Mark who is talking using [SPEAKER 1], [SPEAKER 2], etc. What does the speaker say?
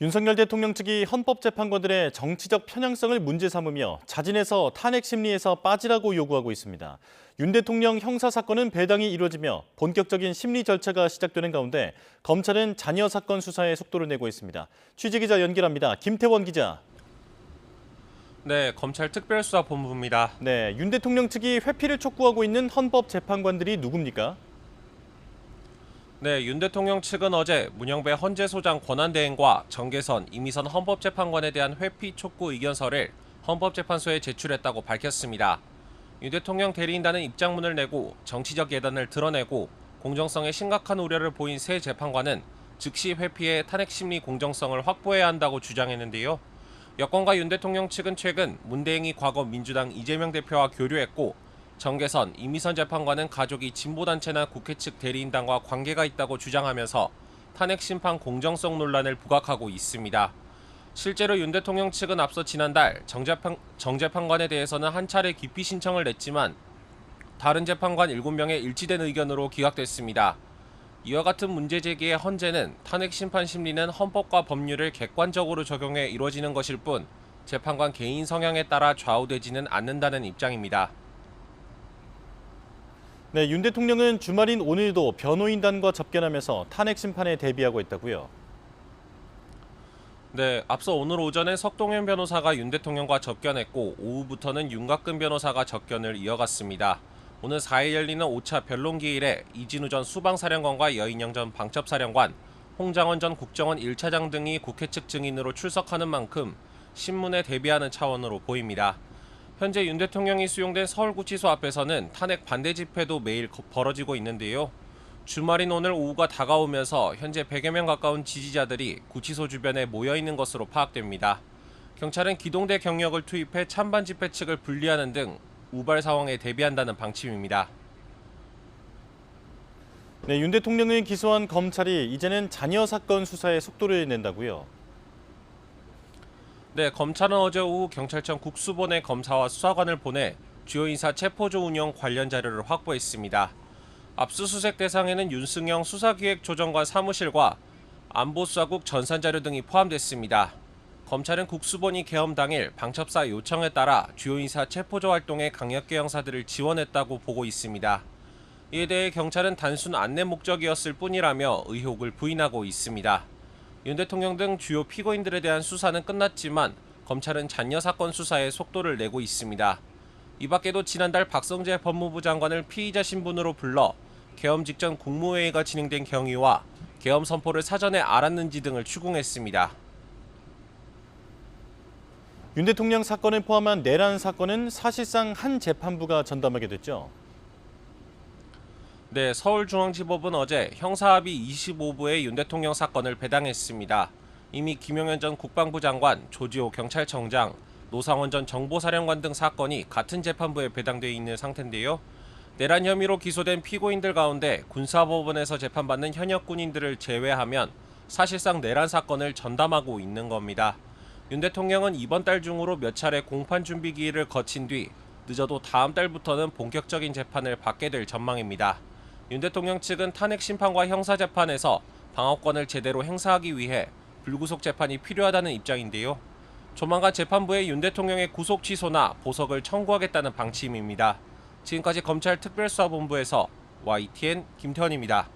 [SPEAKER 1] 윤석열 대통령 측이 헌법재판관들의 정치적 편향성을 문제 삼으며 자진해서 탄핵 심리에서 빠지라고 요구하고 있습니다. 윤 대통령 형사 사건은 배당이 이루어지며 본격적인 심리 절차가 시작되는 가운데 검찰은 자녀 사건 수사에 속도를 내고 있습니다. 취재기자 연결합니다. 김태원 기자.
[SPEAKER 2] 네, 검찰 특별수사본부입니다.
[SPEAKER 1] 네, 윤 대통령 측이 회피를 촉구하고 있는 헌법재판관들이 누굽니까?
[SPEAKER 2] 네, 윤 대통령 측은 어제 문영배 헌재소장 권한대행과 정계선, 이미선 헌법재판관에 대한 회피 촉구 의견서를 헌법재판소에 제출했다고 밝혔습니다. 윤 대통령 대리인단은 입장문을 내고 정치적 예단을 드러내고 공정성에 심각한 우려를 보인 새 재판관은 즉시 회피해 탄핵심리 공정성을 확보해야 한다고 주장했는데요. 여권과 윤 대통령 측은 최근 문 대행이 과거 민주당 이재명 대표와 교류했고 정계선, 이미선 재판관은 가족이 진보단체나 국회 측 대리인단과 관계가 있다고 주장하면서 탄핵 심판 공정성 논란을 부각하고 있습니다. 실제로 윤 대통령 측은 앞서 지난달 정 재판관에 대해서는 한 차례 기피 신청을 냈지만 다른 재판관 7명의 일치된 의견으로 기각됐습니다. 이와 같은 문제 제기에 헌재는 탄핵 심판 심리는 헌법과 법률을 객관적으로 적용해 이루어지는 것일 뿐 재판관 개인 성향에 따라 좌우되지는 않는다는 입장입니다.
[SPEAKER 1] 네, 윤 대통령은 주말인 오늘도 변호인단과 접견하면서 탄핵 심판에 대비하고 있다고요.
[SPEAKER 2] 네, 앞서 오늘 오전에 석동현 변호사가 윤 대통령과 접견했고 오후부터는 윤곽근 변호사가 접견을 이어갔습니다. 오늘 4일 열리는 5차 변론기일에 이진우 전 수방사령관과 여인영 전 방첩사령관, 홍장원 전 국정원 1차장 등이 국회 측 증인으로 출석하는 만큼 신문에 대비하는 차원으로 보입니다. 현재 윤 대통령이 수용된 서울구치소 앞에서는 탄핵 반대 집회도 매일 벌어지고 있는데요. 주말인 오늘 오후가 다가오면서 현재 100여 명 가까운 지지자들이 구치소 주변에 모여 있는 것으로 파악됩니다. 경찰은 기동대 경력을 투입해 찬반 집회 측을 분리하는 등 우발 상황에 대비한다는 방침입니다.
[SPEAKER 1] 네, 윤 대통령을 기소한 검찰이 이제는 자녀 사건 수사에 속도를 낸다고요.
[SPEAKER 2] 네, 검찰은 어제 오후 경찰청 국수본에 검사와 수사관을 보내 주요 인사 체포조 운영 관련 자료를 확보했습니다. 압수수색 대상에는 윤승영 수사기획조정관 사무실과 안보수사국 전산자료 등이 포함됐습니다. 검찰은 국수본이 개엄 당일 방첩사 요청에 따라 주요 인사 체포조 활동에 강력계 형사들을 지원했다고 보고 있습니다. 이에 대해 경찰은 단순 안내 목적이었을 뿐이라며 의혹을 부인하고 있습니다. 윤 대통령 등 주요 피고인들에 대한 수사는 끝났지만 검찰은 잔여 사건 수사에 속도를 내고 있습니다. 이 밖에도 지난달 박성재 법무부 장관을 피의자 신분으로 불러 계엄 직전 국무회의가 진행된 경위와 계엄 선포를 사전에 알았는지 등을 추궁했습니다.
[SPEAKER 1] 윤 대통령 사건을 포함한 내란 사건은 사실상 한 재판부가 전담하게 됐죠.
[SPEAKER 2] 네, 서울중앙지법은 어제 형사합의 25부의 윤 대통령 사건을 배당했습니다. 이미 김용현 전 국방부 장관, 조지호 경찰청장, 노상원 전 정보사령관 등 사건이 같은 재판부에 배당돼 있는 상태인데요. 내란 혐의로 기소된 피고인들 가운데 군사법원에서 재판받는 현역 군인들을 제외하면 사실상 내란 사건을 전담하고 있는 겁니다. 윤 대통령은 이번 달 중으로 몇 차례 공판 준비 기일을 거친 뒤 늦어도 다음 달부터는 본격적인 재판을 받게 될 전망입니다. 윤 대통령 측은 탄핵 심판과 형사재판에서 방어권을 제대로 행사하기 위해 불구속 재판이 필요하다는 입장인데요. 조만간 재판부에 윤 대통령의 구속 취소나 보석을 청구하겠다는 방침입니다. 지금까지 검찰 특별수사본부에서 YTN 김태원입니다.